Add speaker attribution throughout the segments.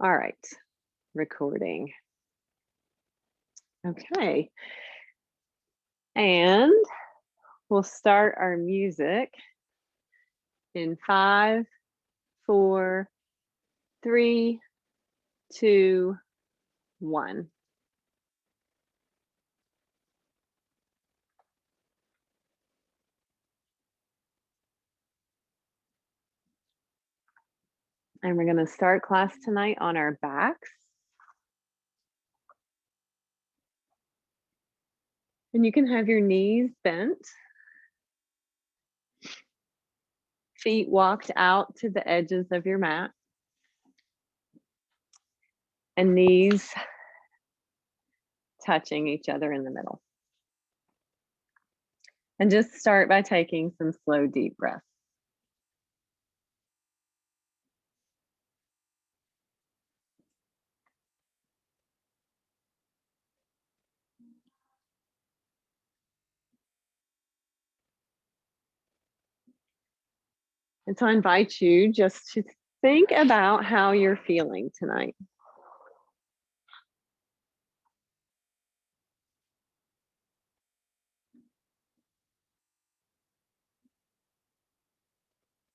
Speaker 1: All right, recording. Okay, and we'll start our music in 5, 4, 3, 2, 1. And we're going to start class tonight on our backs. And you can have your knees bent, feet walked out to the edges of your mat, and knees touching each other in the middle. And just start by taking some slow, deep breaths. And so I invite you just to think about how you're feeling tonight.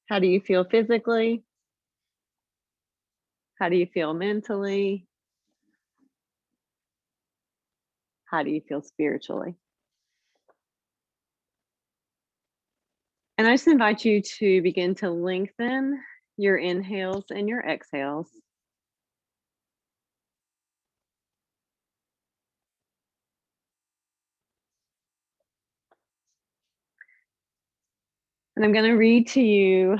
Speaker 1: How do you feel physically? How do you feel mentally? How do you feel spiritually? And I just invite you to begin to lengthen your inhales and your exhales. And I'm going to read to you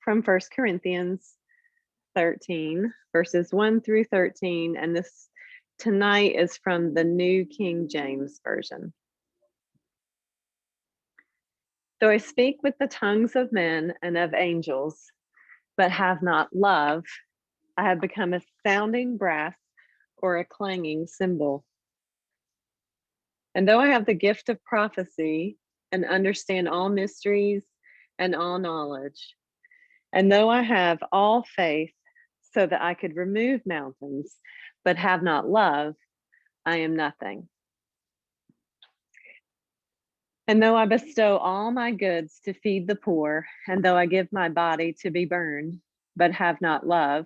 Speaker 1: from 1 Corinthians 13, verses 1 through 13. And this tonight is from the New King James Version. Though I speak with the tongues of men and of angels, but have not love, I have become a sounding brass or a clanging cymbal. And though I have the gift of prophecy and understand all mysteries and all knowledge, and though I have all faith so that I could remove mountains, but have not love, I am nothing. And though I bestow all my goods to feed the poor, and though I give my body to be burned, but have not love,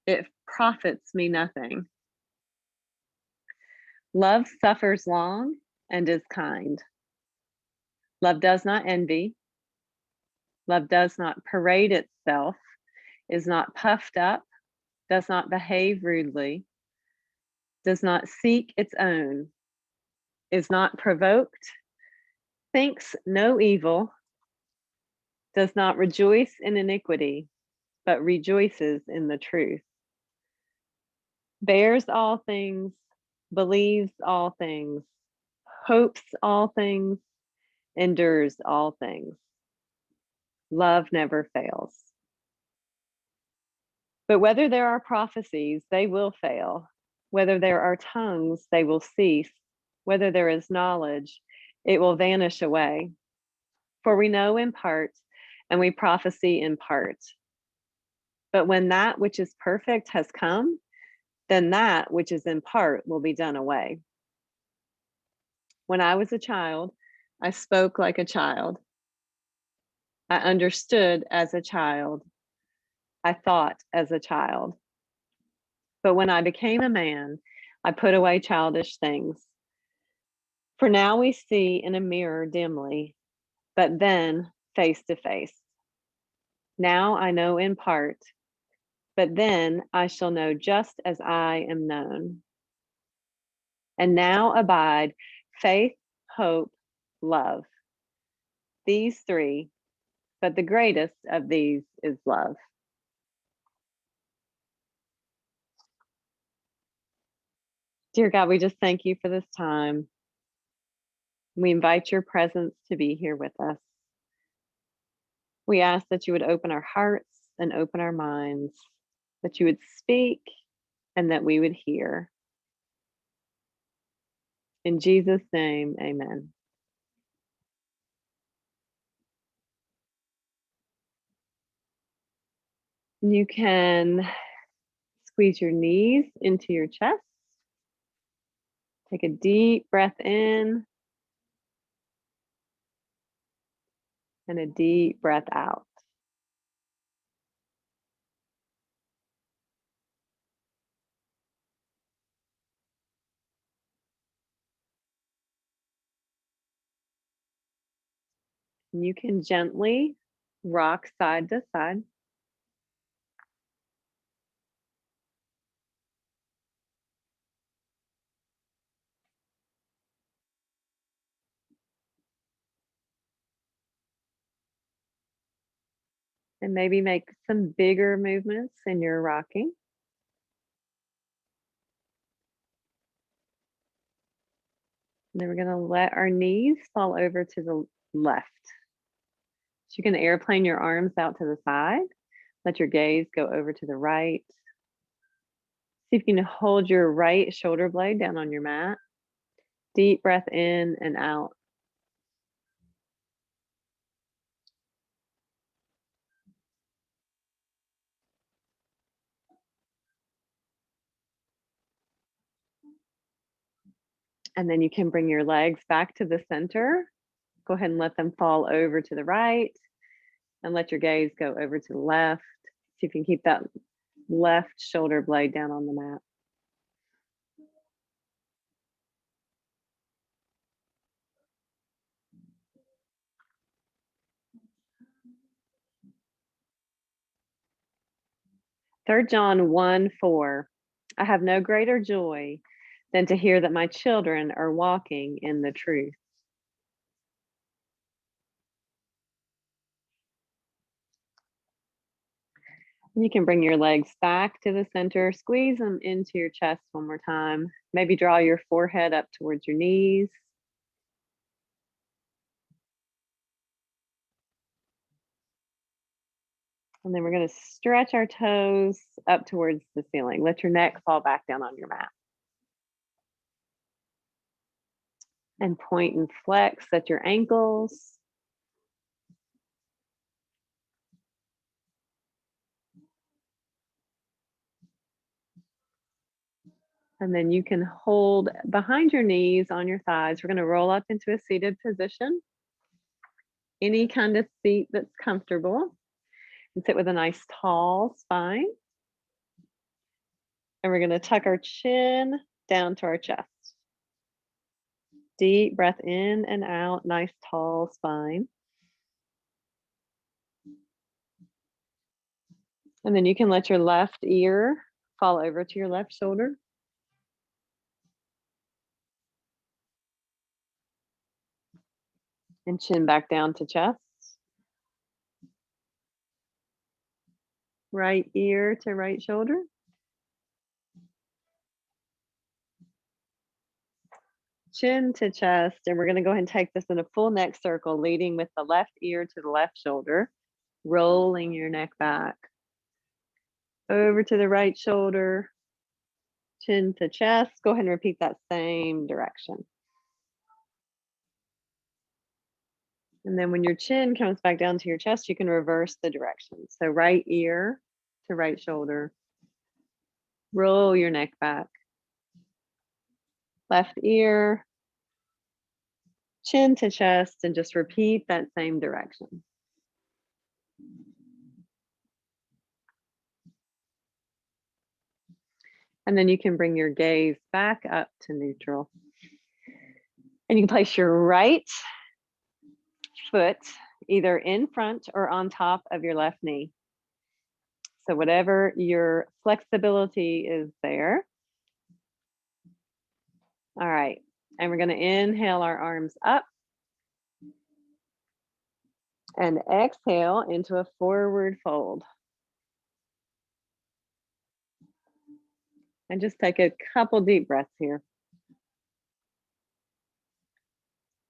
Speaker 1: it profits me nothing. Love suffers long and is kind. Love does not envy. Love does not parade itself, is not puffed up, does not behave rudely, does not seek its own, is not provoked, thinks no evil, does not rejoice in iniquity, but rejoices in the truth, bears all things, believes all things, hopes all things, endures all things. Love never fails. But whether there are prophecies, they will fail. Whether there are tongues, they will cease. Whether there is knowledge, it will vanish away. For we know in part, and we prophesy in part. But when that which is perfect has come, then that which is in part will be done away. When I was a child, I spoke like a child. I understood as a child. I thought as a child. But when I became a man, I put away childish things. For now we see in a mirror dimly, but then face to face. Now I know in part, but then I shall know just as I am known. And now abide faith, hope, love. These three, but the greatest of these is love. Dear God, we just thank you for this time. We invite your presence to be here with us. We ask that you would open our hearts and open our minds, that you would speak and that we would hear. In Jesus' name, amen. You can Squeeze your knees into your chest. Take a deep breath in and a deep breath out. And you can gently rock side to side. And maybe make some bigger movements in your rocking. And then we're going to let our knees fall over to the left. So you can airplane your arms out to the side. Let your gaze go over to the right. See if you can hold your right shoulder blade down on your mat. Deep breath in and out. And then you can bring your legs back to the center. Go ahead and let them fall over to the right and let your gaze go over to the left. See if you can keep that left shoulder blade down on the mat. Third John 1:4. I have no greater joy than to hear that my children are walking in the truth. And you can bring your legs back to the center, squeeze them into your chest one more time. Maybe draw your forehead up towards your knees. And then we're going to stretch our toes up towards the ceiling. Let your neck fall back down on your mat. And point and flex at your ankles. And then you can hold behind your knees on your thighs. We're going to roll up into a seated position. Any kind of seat that's comfortable. And sit with a nice tall spine. And we're going to tuck our chin down to our chest. Deep breath in and out, nice tall spine. And then you can let your left ear fall over to your left shoulder. And chin back down to chest. Right ear to right shoulder. Chin to chest. And we're going to go ahead and take this in a full neck circle, leading with the left ear to the left shoulder, rolling your neck back. Over to the right shoulder, chin to chest. Go ahead and repeat that same direction. And then when your chin comes back down to your chest, you can reverse the direction. So right ear to right shoulder. Roll your neck back. Left ear, chin to chest, and just repeat that same direction. And then you can bring your gaze back up to neutral. And you can place your right foot either in front or on top of your left knee. So whatever your flexibility is there. All right. And we're going to inhale our arms up. And exhale into a forward fold. And just take a couple deep breaths here.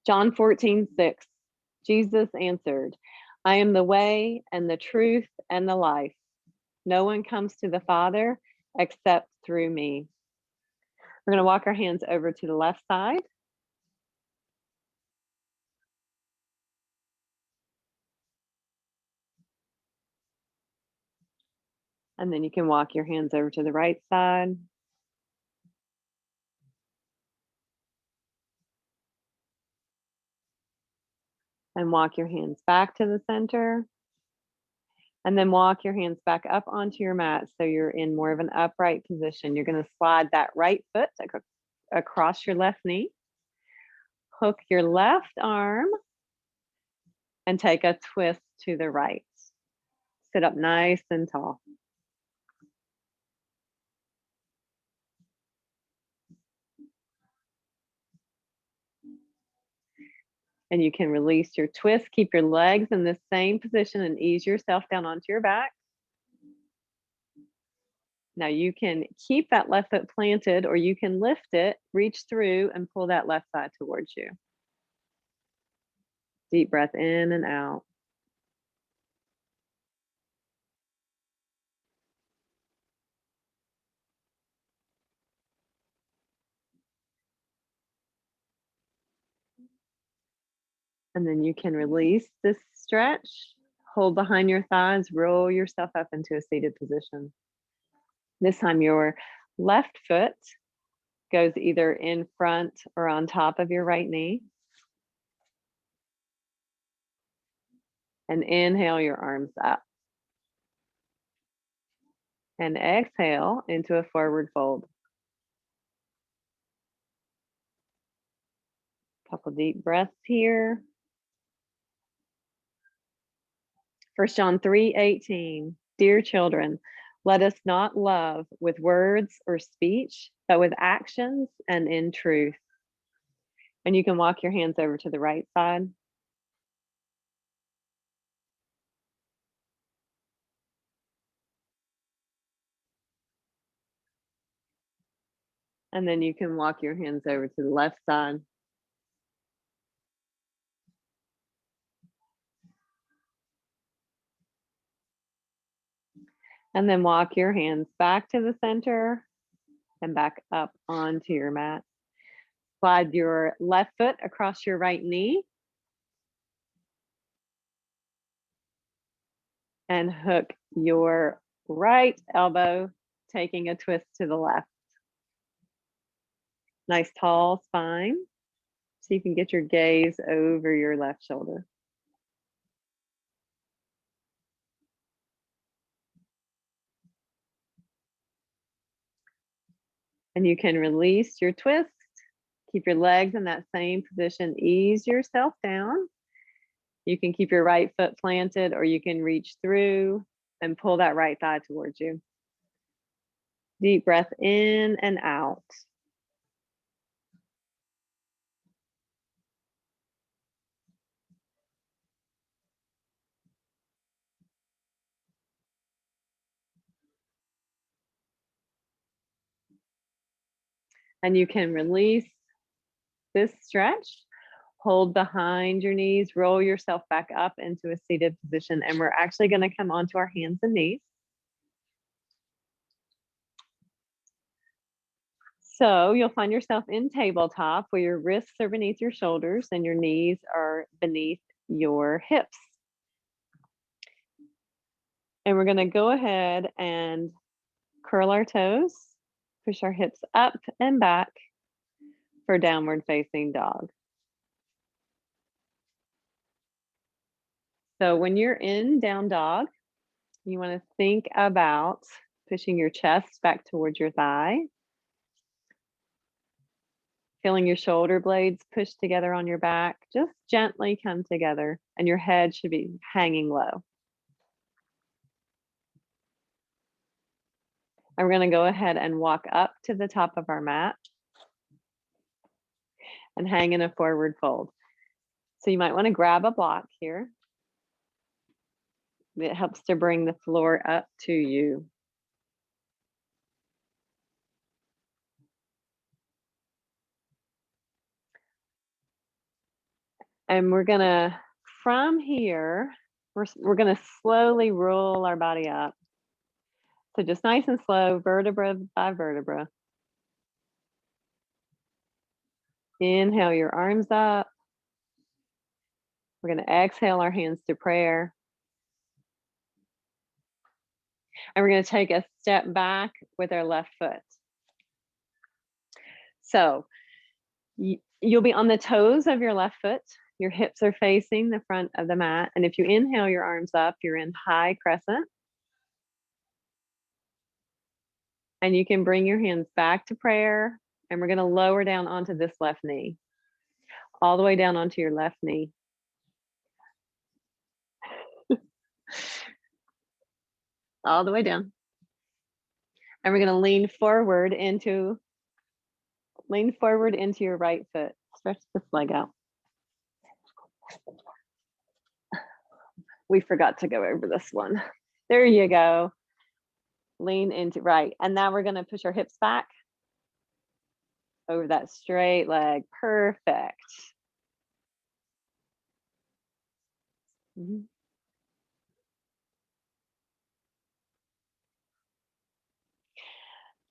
Speaker 1: John 14:6. Jesus answered, I am the way and the truth and the life. No one comes to the Father except through me. We're going to walk our hands over to the left side. And then you can walk your hands over to the right side. And walk your hands back to the center. And then walk your hands back up onto your mat so you're in more of an upright position. You're going to slide that right foot across your left knee. Hook your left arm and take a twist to the right. Sit up nice and tall. And you can release your twist. Keep your legs in the same position and ease yourself down onto your back. Now you can keep that left foot planted or you can lift it, reach through and pull that left side towards you. Deep breath in and out. And then you can release this stretch, hold behind your thighs, roll yourself up into a seated position. This time your left foot goes either in front or on top of your right knee. And inhale your arms up. And exhale into a forward fold. Couple deep breaths here. 1 John 3:18, dear children, let us not love with words or speech, but with actions and in truth. And you can walk your hands over to the right side. And then you can walk your hands over to the left side. And then walk your hands back to the center and back up onto your mat. Slide your left foot across your right knee. And hook your right elbow, taking a twist to the left. Nice tall spine. So you can get your gaze over your left shoulder. And you can release your twist. Keep your legs in that same position. Ease yourself down. You can keep your right foot planted or you can reach through and pull that right thigh towards you. Deep breath in and out. And you can release this stretch. Hold behind your knees, roll yourself back up into a seated position. And we're actually going to come onto our hands and knees. So you'll find yourself in tabletop where your wrists are beneath your shoulders and your knees are beneath your hips. And we're going to go ahead and curl our toes, push our hips up and back for downward facing dog. So when you're in down dog, you want to think about pushing your chest back towards your thigh, feeling your shoulder blades push together on your back, just gently come together, and your head should be hanging low. And we're going to go ahead and walk up to the top of our mat and hang in a forward fold. So you might want to grab a block here. It helps to bring the floor up to you. And we're going to, from here, we're going to slowly roll our body up. So just nice and slow, vertebra by vertebra. Inhale your arms up. We're going to exhale our hands to prayer. And we're going to take a step back with our left foot. So you'll be on the toes of your left foot. Your hips are facing the front of the mat. And if you inhale your arms up, you're in high crescent. And you can bring your hands back to prayer. And we're going to lower down onto this left knee, all the way down onto your left knee. All the way down. And we're going to lean forward into your right foot. Stretch this leg out. We forgot to go over this one. There you go. Lean into right. And now we're going to push our hips back over that straight leg. Perfect.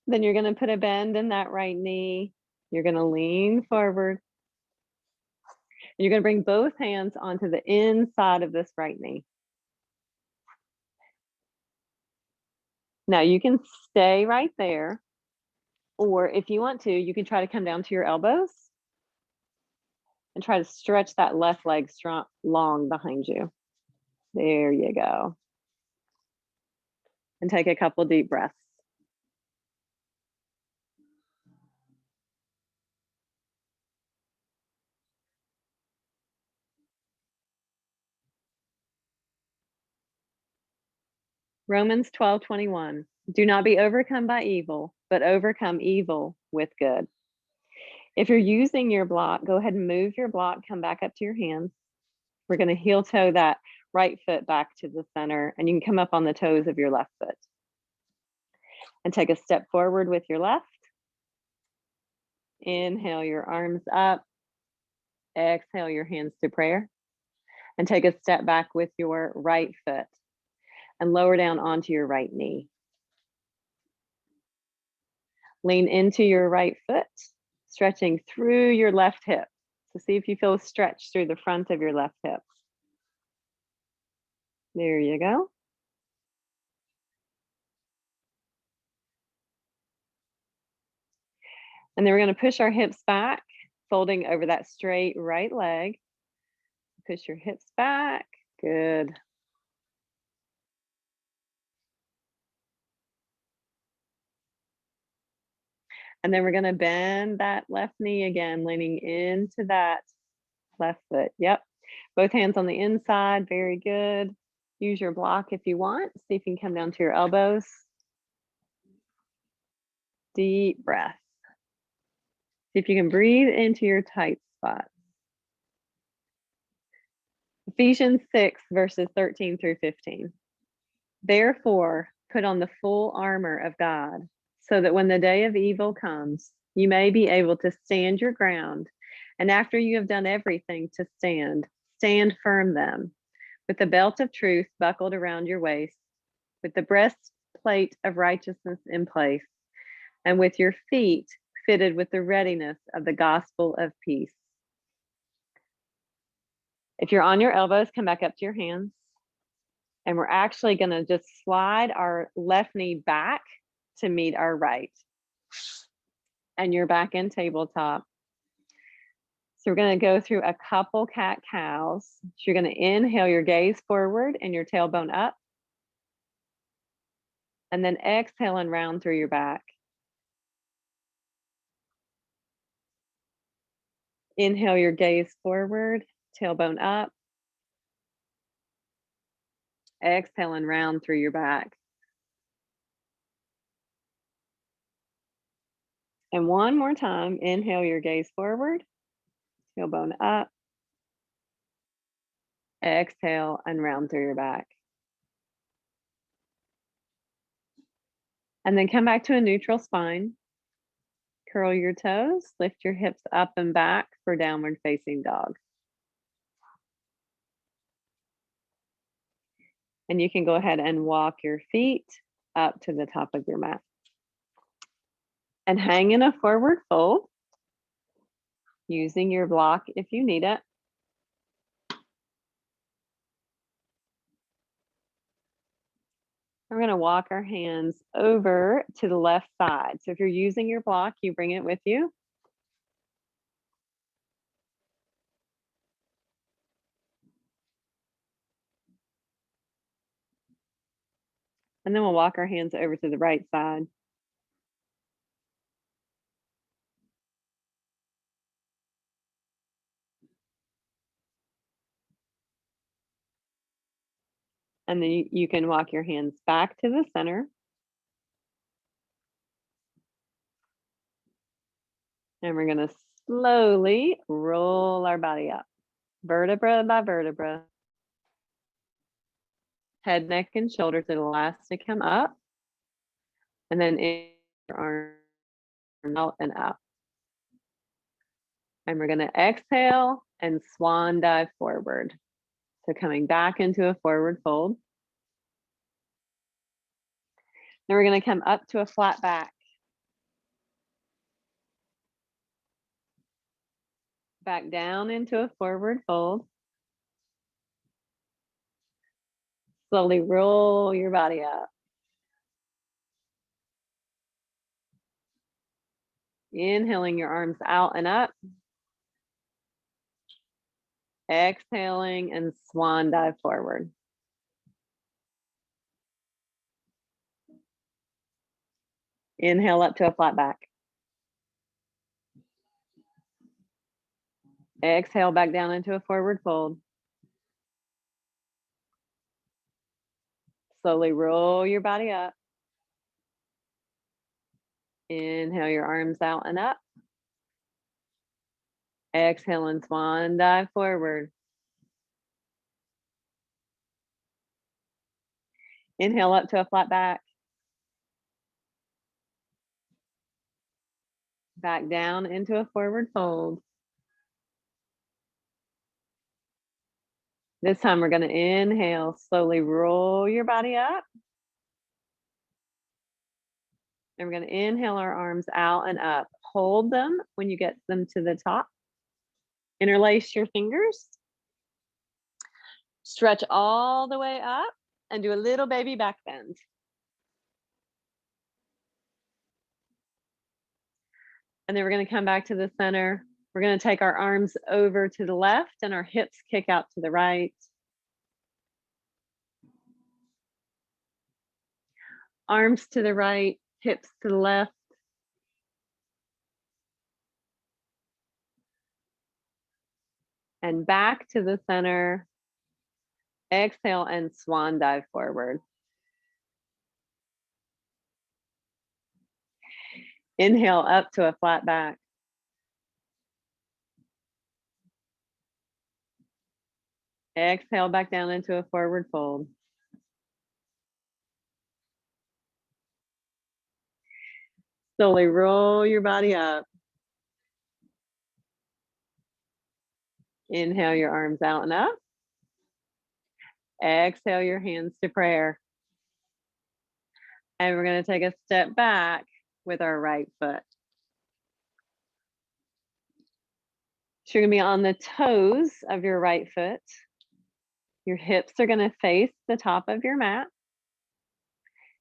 Speaker 1: Then you're going to put a bend in that right knee. You're going to lean forward. You're going to bring both hands onto the inside of this right knee. Now you can stay right there, or if you want to, you can try to come down to your elbows and try to stretch that left leg strong, long behind you. There you go. And take a couple deep breaths. Romans 12:21. Do not be overcome by evil, but overcome evil with good. If you're using your block, go ahead and move your block, come back up to your hands. We're going to heel toe that right foot back to the center, and you can come up on the toes of your left foot. And take a step forward with your left. Inhale your arms up. Exhale your hands to prayer. And take a step back with your right foot and lower down onto your right knee. Lean into your right foot, stretching through your left hip. So see if you feel a stretch through the front of your left hip. There you go. And then we're going to push our hips back, folding over that straight right leg. Push your hips back. Good. And then we're going to bend that left knee again, leaning into that left foot. Yep. Both hands on the inside. Very good. Use your block if you want. See if you can come down to your elbows. Deep breath. See if you can breathe into your tight spot. Ephesians 6, verses 13 through 15. Therefore, put on the full armor of God, so that when the day of evil comes, you may be able to stand your ground. And after you have done everything to stand, stand firm then, with the belt of truth buckled around your waist, with the breastplate of righteousness in place, and with your feet fitted with the readiness of the gospel of peace. If you're on your elbows, come back up to your hands. And we're actually going to just slide our left knee back to meet our right. And you're back in tabletop. So we're going to go through a couple cat-cows. So you're going to inhale your gaze forward and your tailbone up. And then exhale and round through your back. Inhale your gaze forward, tailbone up. Exhale and round through your back. And one more time, inhale your gaze forward, tailbone up. Exhale and round through your back. And then come back to a neutral spine. Curl your toes, lift your hips up and back for downward facing dog. And you can go ahead and walk your feet up to the top of your mat. And hang in a forward fold, using your block if you need it. We're going to walk our hands over to the left side. So if you're using your block, you bring it with you. And then we'll walk our hands over to the right side. And then you can walk your hands back to the center. And we're going to slowly roll our body up, vertebra by vertebra. Head, neck, and shoulders are the last to come up. And then in your arm out and up. And we're going to exhale and swan dive forward. So coming back into a forward fold. Then we're going to come up to a flat back. Back down into a forward fold. Slowly roll your body up. Inhaling your arms out and up. Exhaling and swan dive forward. Inhale up to a flat back. Exhale back down into a forward fold. Slowly roll your body up. Inhale your arms out and up. Exhale and swan dive forward. Inhale up to a flat back. Back down into a forward fold. This time we're going to inhale, slowly roll your body up. And we're going to inhale our arms out and up. Hold them when you get them to the top. Interlace your fingers. Stretch all the way up and do a little baby back bend. And then we're going to come back to the center. We're going to take our arms over to the left and our hips kick out to the right. Arms to the right, hips to the left. And back to the center. Exhale and swan dive forward. Inhale up to a flat back. Exhale back down into a forward fold. Slowly roll your body up. Inhale your arms out and up. Exhale your hands to prayer. And we're going to take a step back with our right foot. So you're going to be on the toes of your right foot. Your hips are going to face the top of your mat.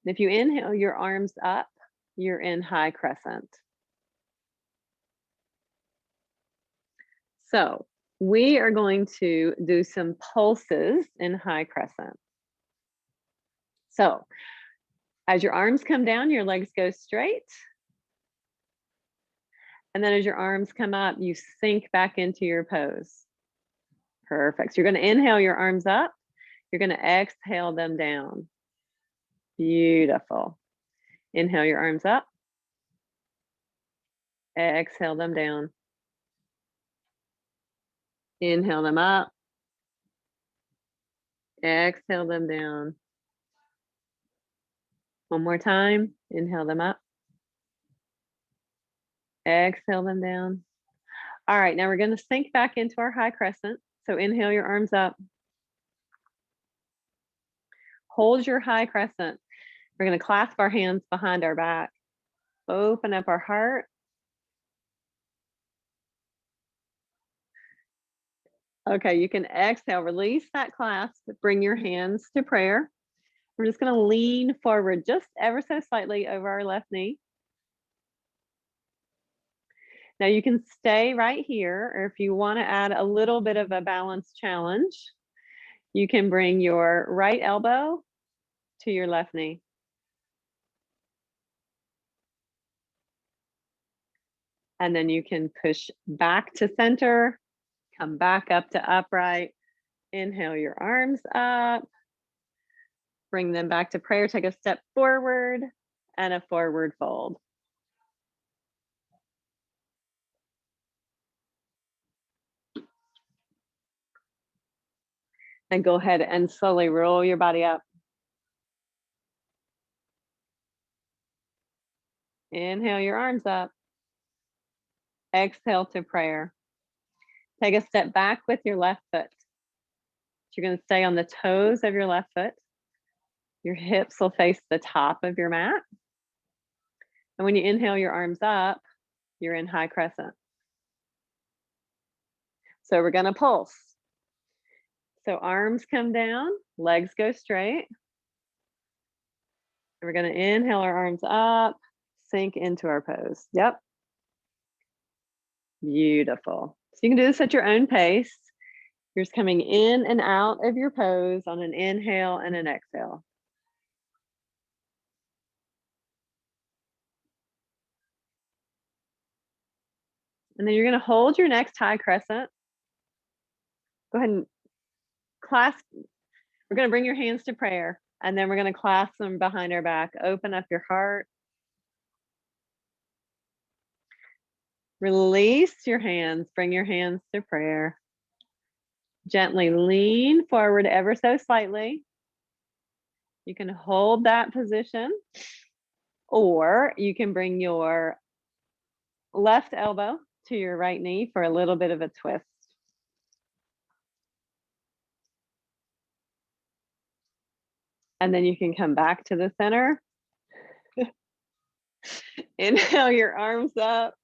Speaker 1: And if you inhale your arms up, you're in high crescent. So we are going to do some pulses in high crescent. So as your arms come down, your legs go straight. And then as your arms come up, you sink back into your pose. Perfect. So you're going to inhale your arms up. You're going to exhale them down. Beautiful. Inhale your arms up. Exhale them down. Inhale them up. Exhale them down. One more time. Inhale them up. Exhale them down. All right, now we're going to sink back into our high crescent. So inhale your arms up. Hold your high crescent. We're going to clasp our hands behind our back. Open up our heart. Okay, you can exhale, release that clasp, bring your hands to prayer. We're just going to lean forward just ever so slightly over our left knee. Now you can stay right here, or if you want to add a little bit of a balance challenge, you can bring your right elbow to your left knee. And then you can push back to center, come back up to upright. Inhale your arms up. Bring them back to prayer. Take a step forward and a forward fold. And go ahead and slowly roll your body up. Inhale your arms up. Exhale to prayer. Take a step back with your left foot. You're going to stay on the toes of your left foot. Your hips will face the top of your mat. And when you inhale your arms up, you're in high crescent. So we're going to pulse. So arms come down, legs go straight. And we're going to inhale our arms up, sink into our pose. Yep. Beautiful. So you can do this at your own pace. You're just coming in and out of your pose on an inhale and an exhale. And then you're going to hold your next high crescent. Go ahead and clasp. We're going to bring your hands to prayer, and then we're going to clasp them behind our back. Open up your heart. Release your hands. Bring your hands to prayer. Gently lean forward ever so slightly. You can hold that position, or you can bring your left elbow to your right knee for a little bit of a twist. And then you can come back to the center. Inhale your arms up.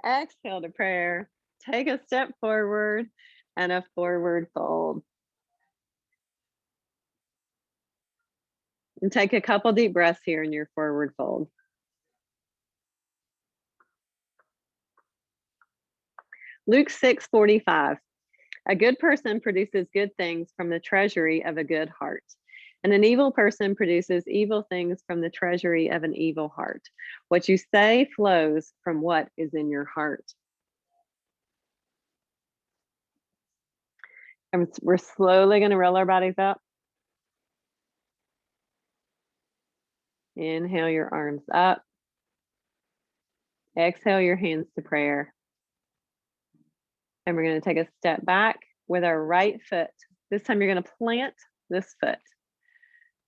Speaker 1: Exhale to prayer. Take a step forward and a forward fold. And take a couple deep breaths here in your forward fold. Luke 6:45. A good person produces good things from the treasury of a good heart, and an evil person produces evil things from the treasury of an evil heart. What you say flows from what is in your heart. And we're slowly going to roll our bodies up. Inhale your arms up. Exhale your hands to prayer. And we're going to take a step back with our right foot. This time you're going to plant this foot,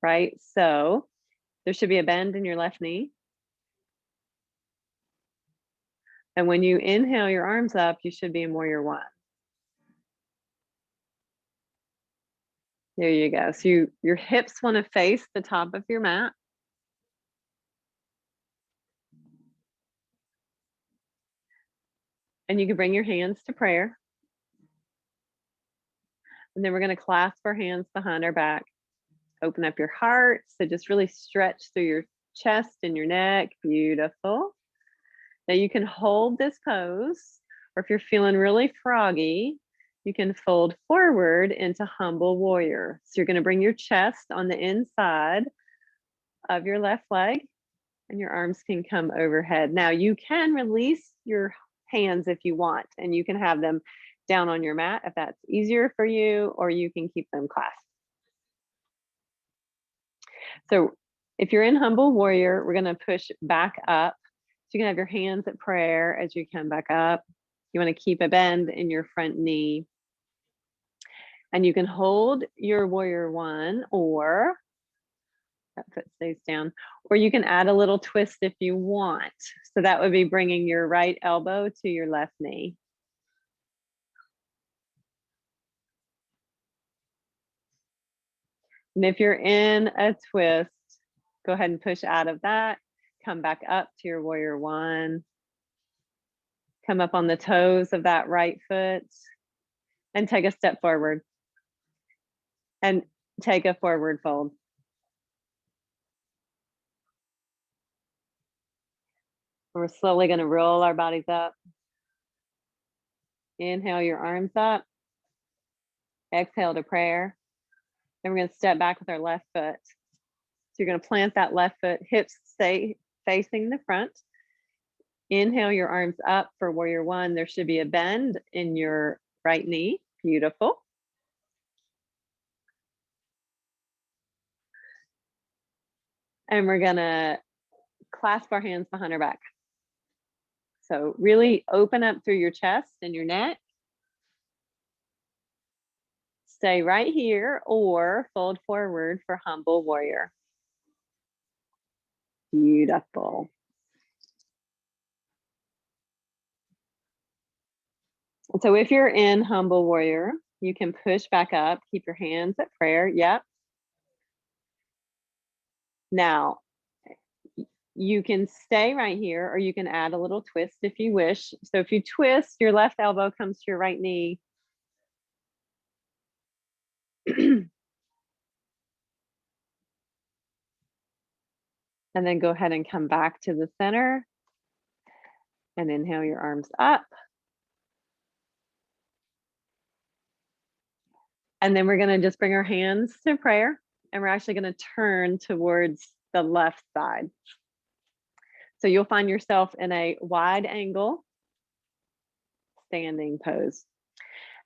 Speaker 1: right? So there should be a bend in your left knee. And when you inhale your arms up, you should be in warrior one. There you go. So your hips want to face the top of your mat. And you can bring your hands to prayer. And then we're going to clasp our hands behind our back. Open up your heart. So just really stretch through your chest and your neck. Beautiful. Now you can hold this pose, or if you're feeling really froggy, you can fold forward into humble warrior. So you're going to bring your chest on the inside of your left leg, and your arms can come overhead. Now you can release your hands if you want, and you can have them down on your mat if that's easier for you, or you can keep them clasped. So if you're in humble warrior, we're going to push back up. So you can have your hands at prayer as you come back up. You want to keep a bend in your front knee. And you can hold your warrior one, or that foot stays down, or you can add a little twist if you want. So that would be bringing your right elbow to your left knee. And if you're in a twist, go ahead and push out of that. Come back up to your warrior one. Come up on the toes of that right foot and take a step forward. And Take a forward fold. We're slowly going to roll our bodies up. Inhale your arms up. Exhale to prayer. Then we're going to step back with our left foot. So you're going to plant that left foot, hips stay facing the front. Inhale your arms up for warrior one. There should be a bend in your right knee. Beautiful. And we're going to clasp our hands behind our back. So really open up through your chest and your neck. Stay right here or fold forward for humble warrior. Beautiful. So if you're in humble warrior, you can push back up, keep your hands at prayer. Yep. Now, you can stay right here or you can add a little twist if you wish. So if you twist, your left elbow comes to your right knee. And then go ahead and come back to the center and inhale your arms up. And then we're going to just bring our hands to prayer and we're actually going to turn towards the left side. So you'll find yourself in a wide angle standing pose.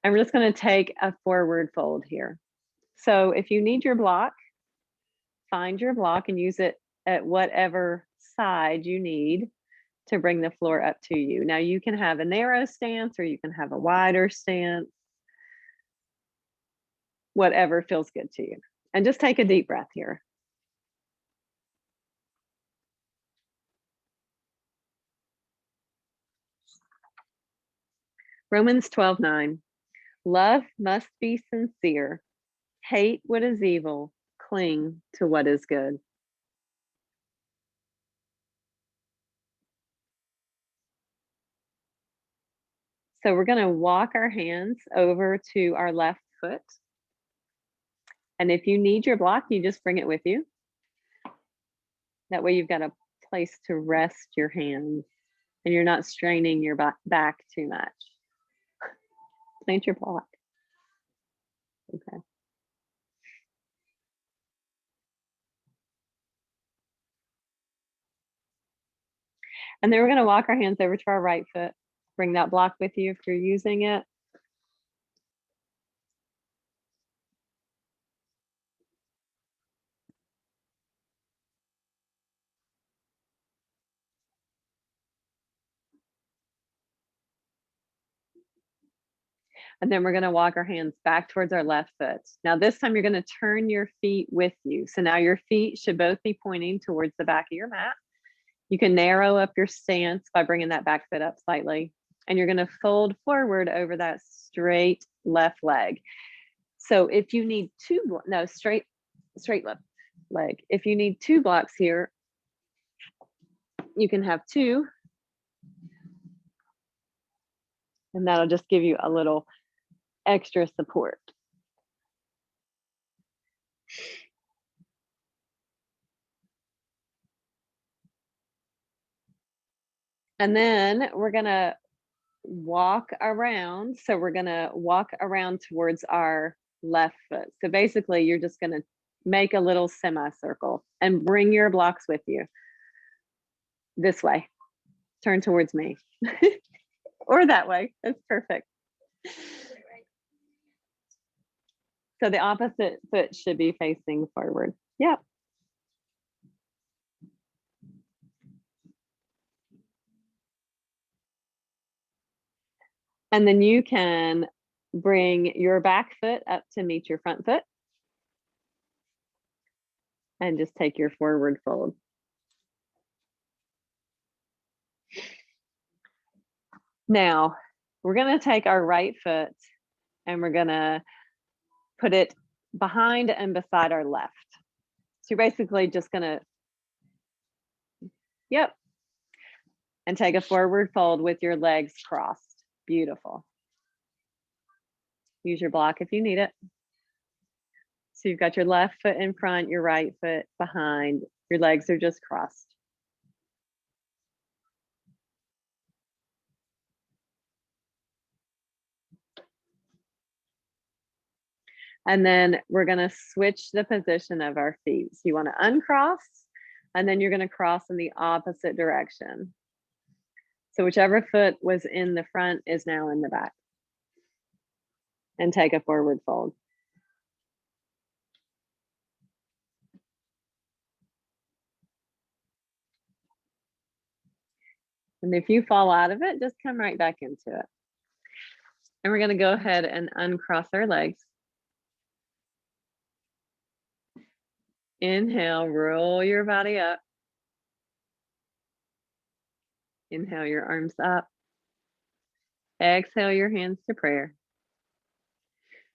Speaker 1: And we're just going to take a forward fold here. So if you need your block, find your block and use it at whatever side you need to bring the floor up to you. Now you can have a narrow stance or you can have a wider stance, whatever feels good to you. And just take a deep breath here. Romans 12:9. Love must be sincere. Hate what is evil. Cling to what is good. So we're going to walk our hands over to our left foot. And if you need your block, you just bring it with you. That way you've got a place to rest your hands and you're not straining your back too much. Plant your block. Okay. And then we're going to walk our hands over to our right foot. Bring that block with you if you're using it. And then we're going to walk our hands back towards our left foot. Now this time you're going to turn your feet with you. So now your feet should both be pointing towards the back of your mat. You can narrow up your stance by bringing that back foot up slightly. And you're going to fold forward over that straight left leg. So if you need straight left leg. If you need two blocks here, you can have two. And that'll just give you a little extra support. And then we're going to walk around. So we're going to walk around towards our left foot. So basically you're just going to make a little semicircle and bring your blocks with you this way. Turn towards me or that way. That's perfect. So the opposite foot should be facing forward. Yep. And then you can bring your back foot up to meet your front foot. And just take your forward fold. Now, we're going to take our right foot and we're going to put it behind and beside our left. So you're basically just going to, yep, and take a forward fold with your legs crossed. Beautiful. Use your block if you need it. So you've got your left foot in front, your right foot behind. Your legs are just crossed. And then we're going to switch the position of our feet. So you want to uncross, and then you're going to cross in the opposite direction. So whichever foot was in the front is now in the back. And take a forward fold. And if you fall out of it, just come right back into it. And we're going to go ahead and uncross our legs. Inhale, roll your body up. Inhale your arms up. Exhale your hands to prayer.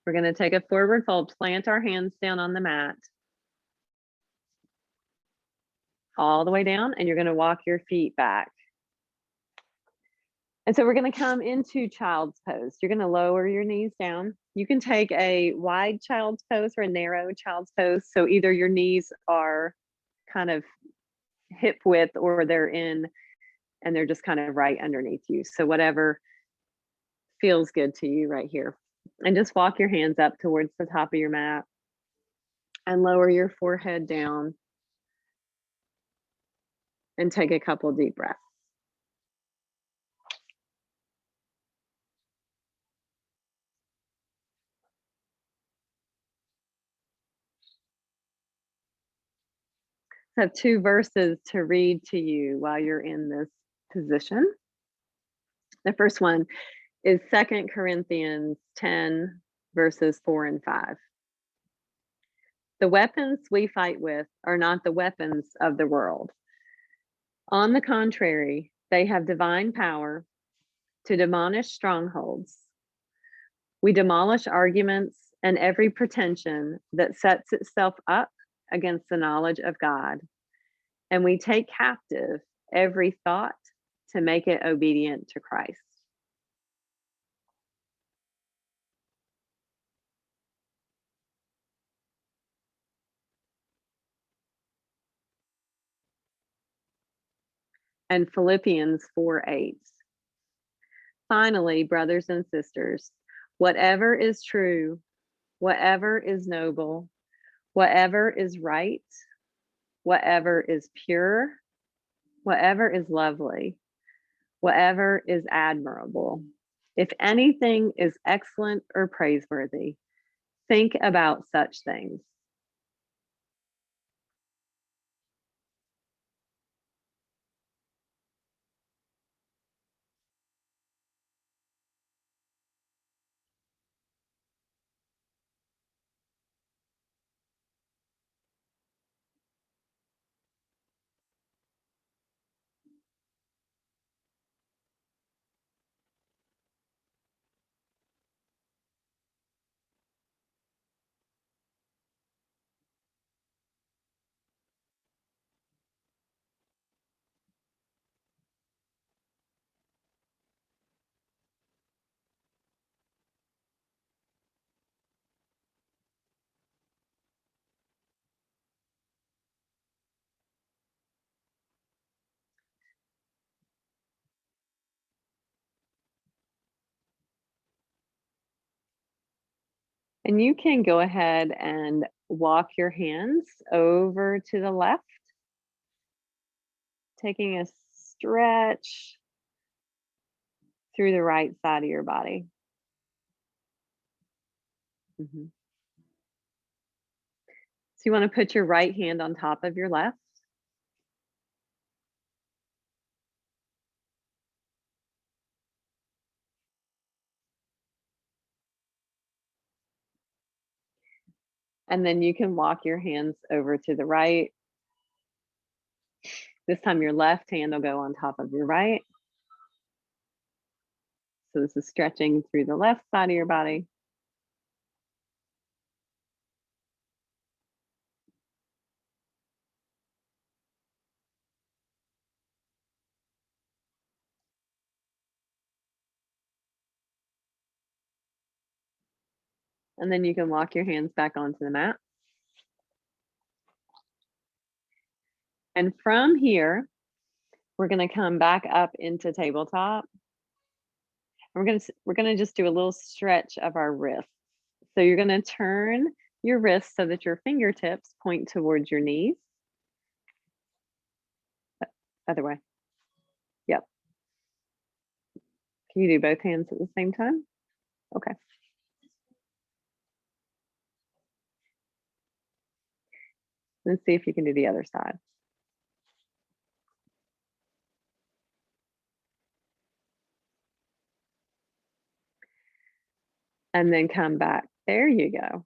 Speaker 1: We're going to take a forward fold, plant our hands down on the mat. All the way down, and you're going to walk your feet back. And so we're going to come into child's pose. You're going to lower your knees down. You can take a wide child's pose or a narrow child's pose. So either your knees are kind of hip width or they're in and they're just kind of right underneath you. So whatever feels good to you right here. And just walk your hands up towards the top of your mat and lower your forehead down and take a couple deep breaths. I have two verses to read to you while you're in this position. The first one is 2 Corinthians 10, verses 4 and 5. The weapons we fight with are not the weapons of the world. On the contrary, they have divine power to demolish strongholds. We demolish arguments and every pretension that sets itself up against the knowledge of God. And we take captive every thought to make it obedient to Christ. And Philippians 4:8. Finally, brothers and sisters, whatever is true, whatever is noble, whatever is right, whatever is pure, whatever is lovely, whatever is admirable, if anything is excellent or praiseworthy, think about such things. And you can go ahead and walk your hands over to the left, taking a stretch through the right side of your body. So you want to put your right hand on top of your left. And then you can walk your hands over to the right. This time your left hand will go on top of your right. So this is stretching through the left side of your body. And then you can walk your hands back onto the mat. And from here, we're going to come back up into tabletop. We're going to just do a little stretch of our wrists. So you're going to turn your wrists so that your fingertips point towards your knees. Other way. Yep. Can you do both hands at the same time? Okay. Let's see if you can do the other side. And then come back. There you go.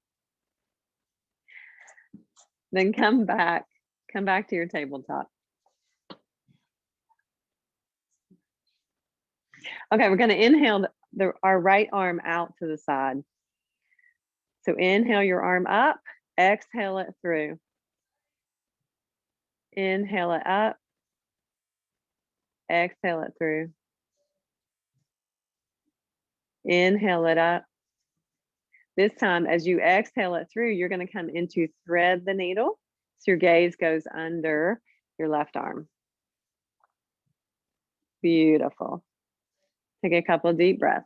Speaker 1: Then come back to your tabletop. Okay, we're going to inhale our right arm out to the side. So inhale your arm up, exhale it through. Inhale it up, exhale it through. Inhale it up. This time, as you exhale it through, you're going to come into thread the needle. So your gaze goes under your left arm. Beautiful. Take a couple of deep breaths.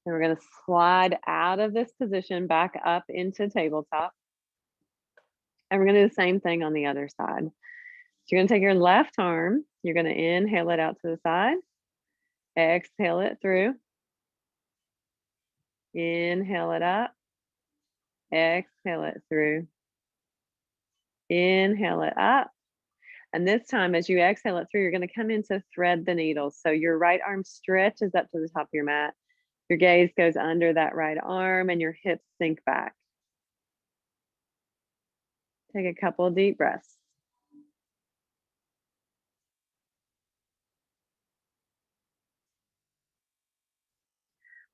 Speaker 1: And we're going to slide out of this position back up into tabletop. And we're going to do the same thing on the other side. So you're going to take your left arm, you're going to inhale it out to the side, exhale it through, inhale it up, exhale it through, inhale it up. And this time, as you exhale it through, you're going to come into thread the needle. So your right arm stretches up to the top of your mat. Your gaze goes under that right arm and your hips sink back. Take a couple of deep breaths.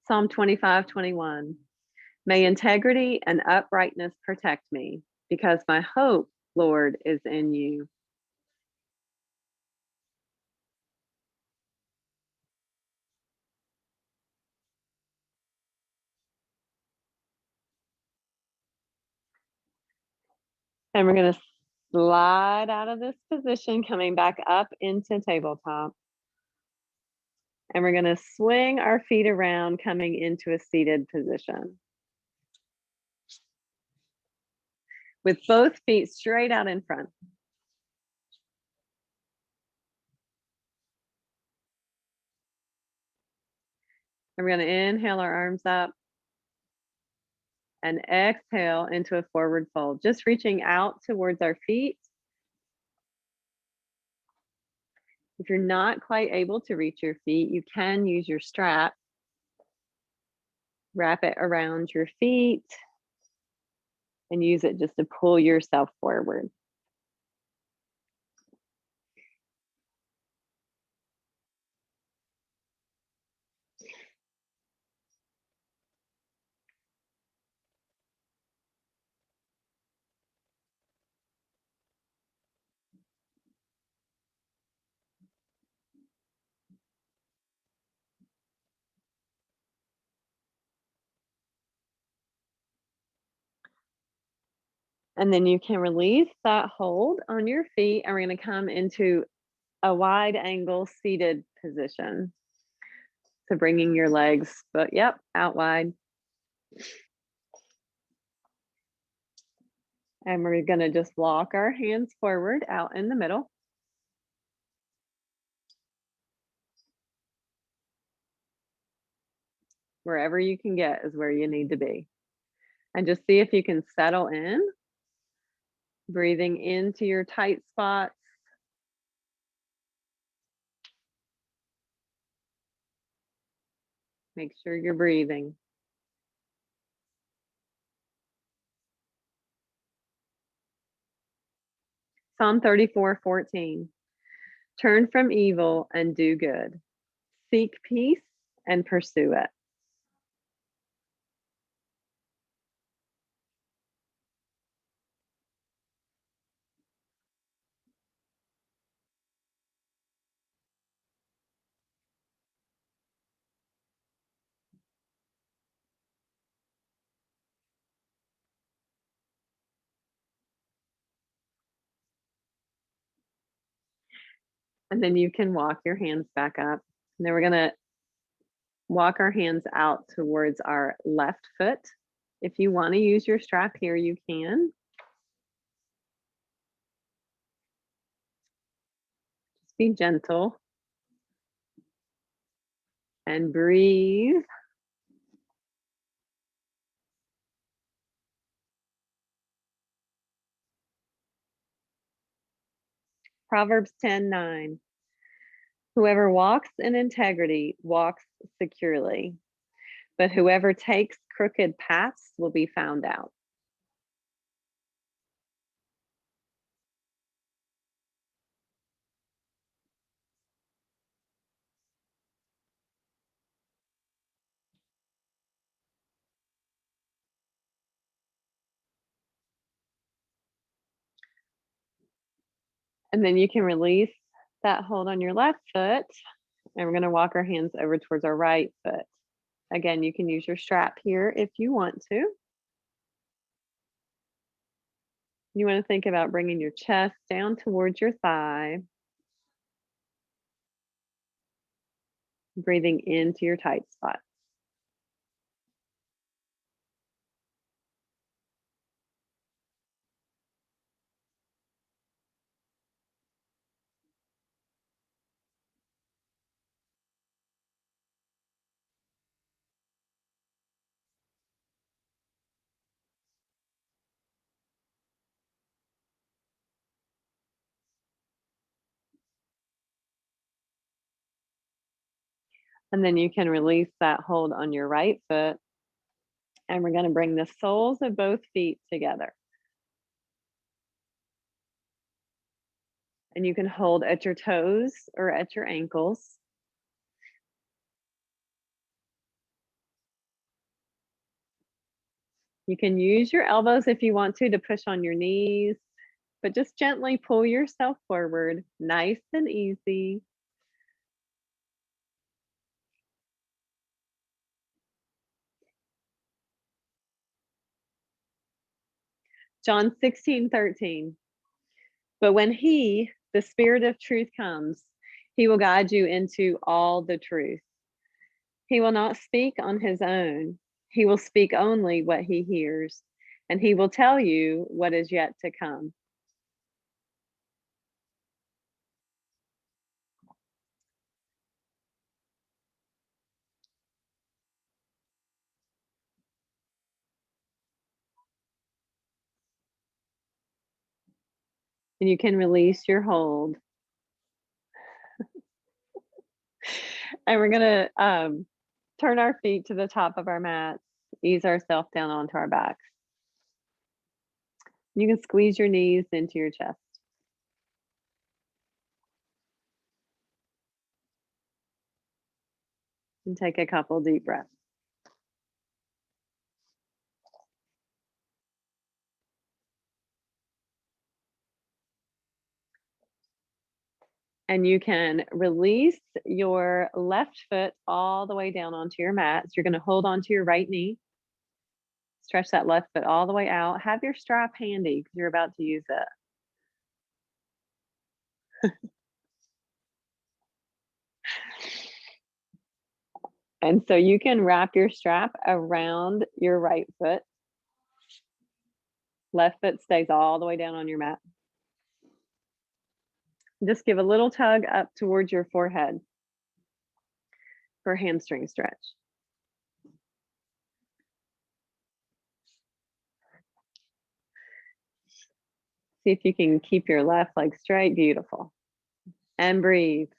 Speaker 1: Psalm 25:21. May integrity and uprightness protect me, because my hope, Lord, is in you. And we're going to slide out of this position, coming back up into tabletop. And we're going to swing our feet around, coming into a seated position. With both feet straight out in front. And we're going to inhale our arms up and exhale into a forward fold, just reaching out towards our feet. If you're not quite able to reach your feet, you can use your strap. Wrap it around your feet and use it just to pull yourself forward. And then you can release that hold on your feet, and we're going to come into a wide angle seated position. So bringing your legs, but yep, out wide. And we're going to just walk our hands forward out in the middle. Wherever you can get is where you need to be. And just see if you can settle in, breathing into your tight spots. Make sure you're breathing. Psalm 34:14. Turn from evil and do good. Seek peace and pursue it. And then you can walk your hands back up. And then we're going to walk our hands out towards our left foot. If you want to use your strap here, you can. Just be gentle and breathe. Proverbs 10:9. Whoever walks in integrity walks securely, but whoever takes crooked paths will be found out. And then you can release that hold on your left foot. And we're going to walk our hands over towards our right foot. Again, you can use your strap here if you want to. You want to think about bringing your chest down towards your thigh, breathing into your tight spot. And then you can release that hold on your right foot. And we're going to bring the soles of both feet together. And you can hold at your toes or at your ankles. You can use your elbows if you want to push on your knees, but just gently pull yourself forward, nice and easy. John 16:13. But when he, the Spirit of truth, comes, he will guide you into all the truth. He will not speak on his own. He will speak only what he hears, and he will tell you what is yet to come. And you can release your hold. And we're going to turn our feet to the top of our mats, ease ourselves down onto our backs. You can squeeze your knees into your chest. And take a couple deep breaths. And you can release your left foot all the way down onto your mat. So you're going to hold onto your right knee. Stretch that left foot all the way out. Have your strap handy because you're about to use it. And so you can wrap your strap around your right foot. Left foot stays all the way down on your mat. Just give a little tug up towards your forehead for hamstring stretch. See if you can keep your left leg straight. Beautiful. And breathe.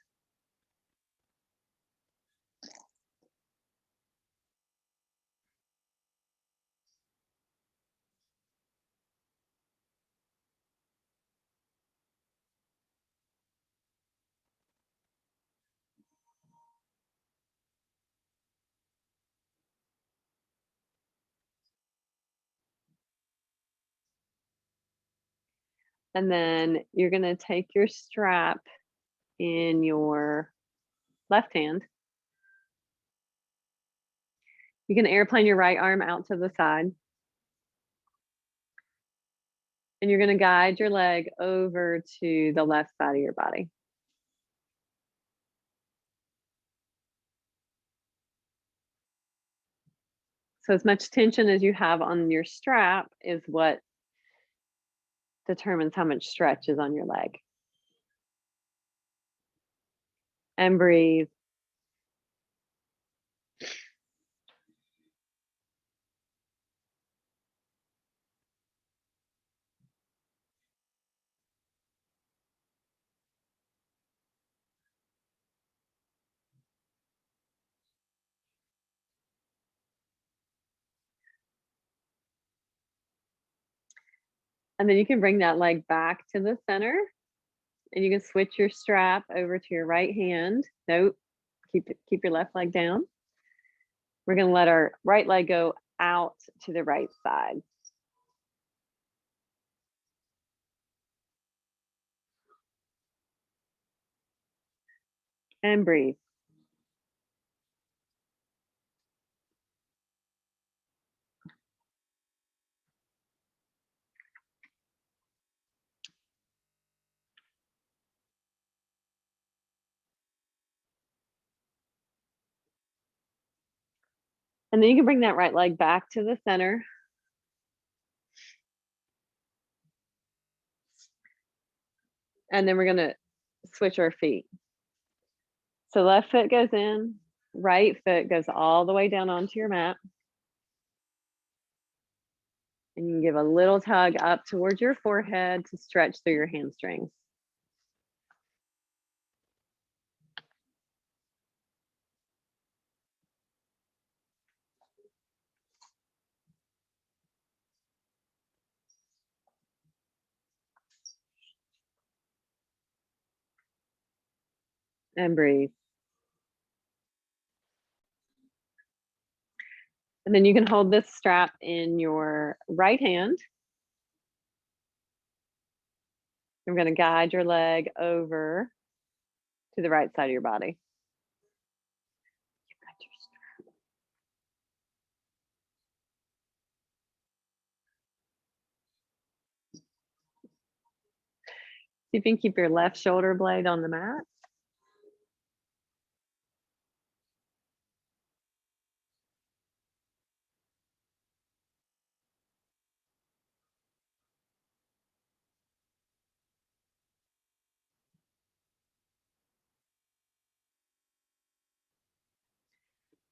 Speaker 1: And then you're going to take your strap in your left hand. You can airplane your right arm out to the side. And you're going to guide your leg over to the left side of your body. So as much tension as you have on your strap is what determines how much stretch is on your leg. And breathe. And then you can bring that leg back to the center, and you can switch your strap over to your right hand. Nope, keep your left leg down. We're going to let our right leg go out to the right side. And breathe. And then you can bring that right leg back to the center. And then we're going to switch our feet. So left foot goes in, right foot goes all the way down onto your mat. And you can give a little tug up towards your forehead to stretch through your hamstrings. And breathe. And then you can hold this strap in your right hand. You're going to guide your leg over to the right side of your body. See if you can keep your left shoulder blade on the mat.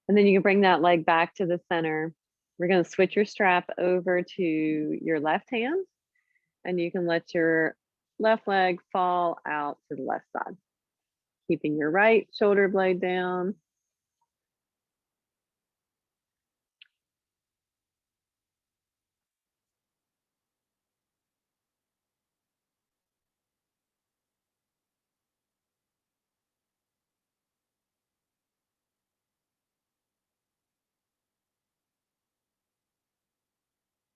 Speaker 1: And then you can bring that leg back to the center. We're going to switch your strap over to your left hand, and you can let your left leg fall out to the left side, keeping your right shoulder blade down.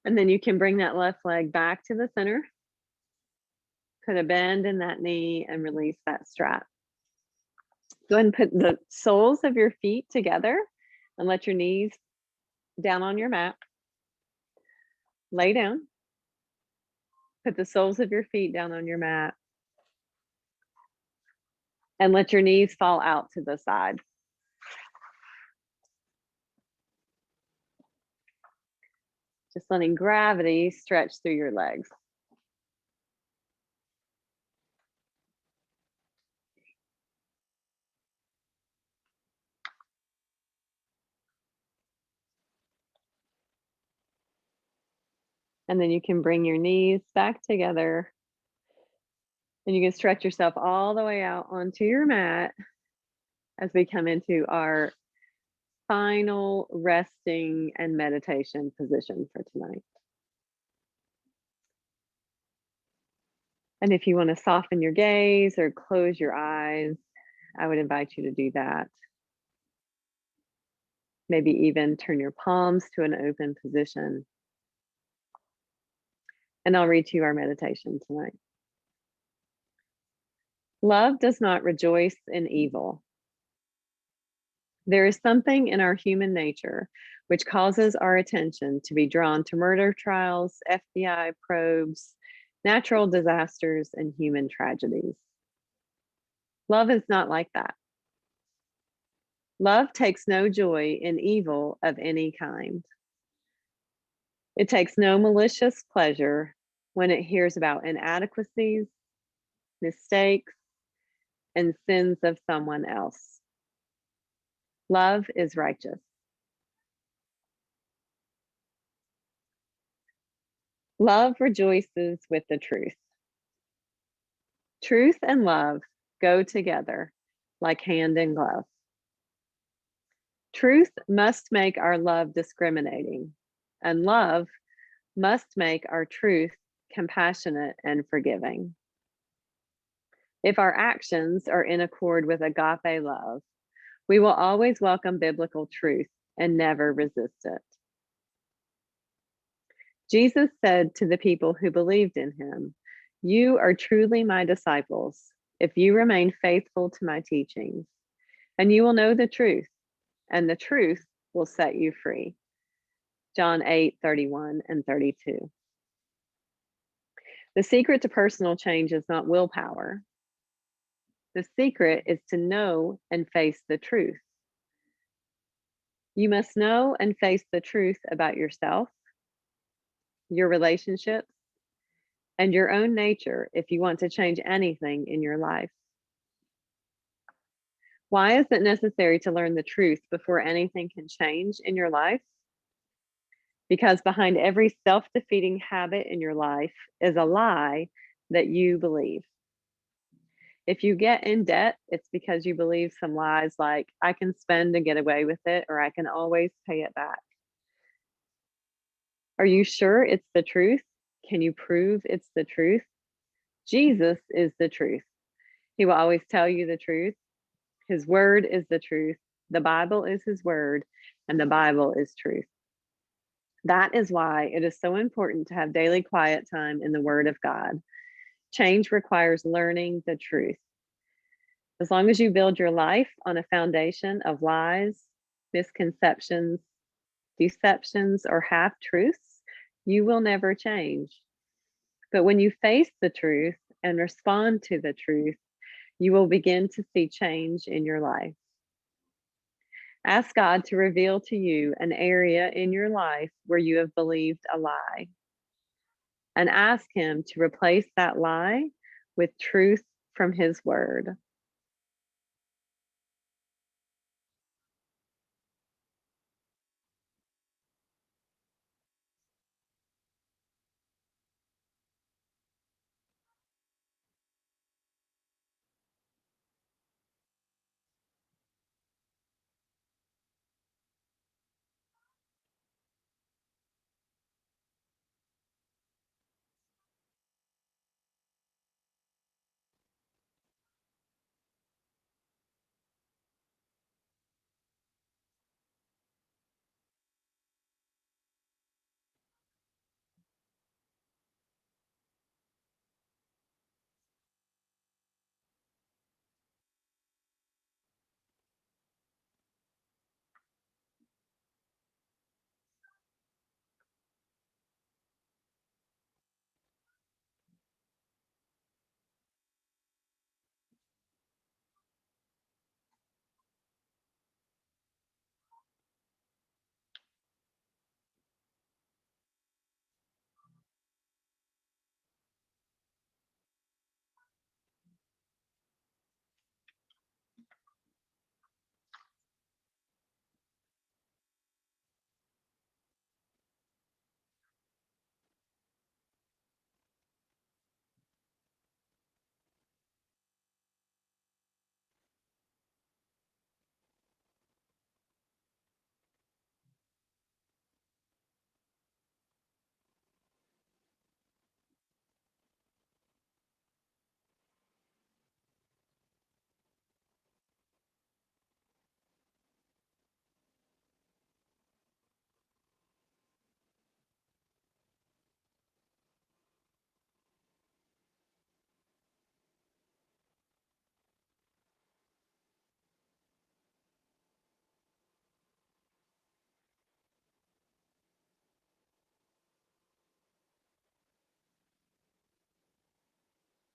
Speaker 1: And then you can bring that left leg back to the center, put a bend in that knee, and release that strap. Go ahead and put the soles of your feet together and let your knees down on your mat. Lay down. Put the soles of your feet down on your mat. And let your knees fall out to the side. Just letting gravity stretch through your legs. And then you can bring your knees back together. And you can stretch yourself all the way out onto your mat as we come into our final resting and meditation position for tonight. And if you want to soften your gaze or close your eyes, I would invite you to do that. Maybe even turn your palms to an open position. And I'll read to you our meditation tonight. Love does not rejoice in evil. There is something in our human nature which causes our attention to be drawn to murder trials, FBI probes, natural disasters, and human tragedies. Love is not like that. Love takes no joy in evil of any kind. It takes no malicious pleasure when it hears about inadequacies, mistakes, and sins of someone else. Love is righteous. Love rejoices with the truth. Truth and love go together like hand in glove. Truth must make our love discriminating, and love must make our truth compassionate and forgiving. If our actions are in accord with agape love, we will always welcome biblical truth and never resist it. Jesus said to the people who believed in him, "You are truly my disciples if you remain faithful to my teachings, and you will know the truth, and the truth will set you free." John 8:31 and 32. The secret to personal change is not willpower. The secret is to know and face the truth. You must know and face the truth about yourself, your relationships, and your own nature if you want to change anything in your life. Why is it necessary to learn the truth before anything can change in your life? Because behind every self defeating habit in your life is a lie that you believe. If you get in debt, it's because you believe some lies like, I can spend and get away with it, or I can always pay it back. Are you sure it's the truth? Can you prove it's the truth? Jesus is the truth. He will always tell you the truth. His word is the truth. The Bible is his word, and the Bible is truth. That is why it is so important to have daily quiet time in the word of God. Change requires learning the truth. As long as you build your life on a foundation of lies, misconceptions, deceptions, or half truths, you will never change. But when you face the truth and respond to the truth, you will begin to see change in your life. Ask God to reveal to you an area in your life where you have believed a lie, and ask Him to replace that lie with truth from His word.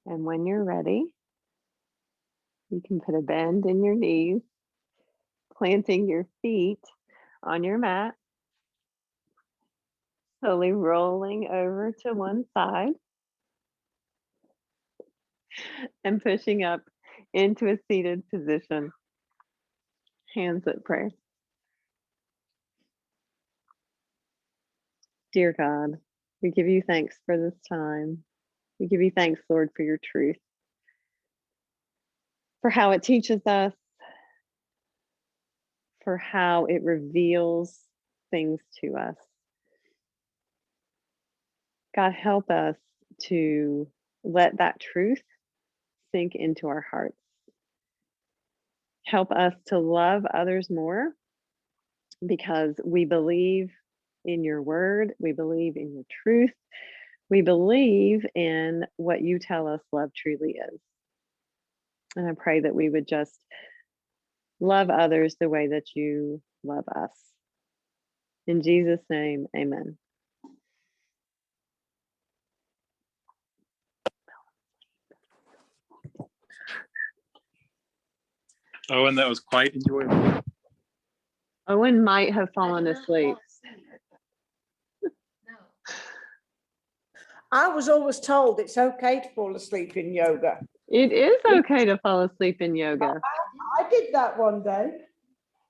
Speaker 1: And when you're ready, you can put a bend in your knees, planting your feet on your mat. Slowly rolling over to one side and pushing up into a seated position. Hands at prayer. Dear God, we give you thanks for this time. We give you thanks, Lord, for your truth, for how it teaches us, for how it reveals things to us. God, help us to let that truth sink into our hearts. Help us to love others more because we believe in your word, we believe in your truth, we believe in what you tell us love truly is. And I pray that we would just love others the way that you love us. In Jesus' name, amen.
Speaker 2: Owen, that was quite enjoyable.
Speaker 1: Owen might have fallen asleep.
Speaker 3: I was always told it's okay to fall asleep in yoga.
Speaker 1: It is okay to fall asleep in yoga.
Speaker 3: I did that one day.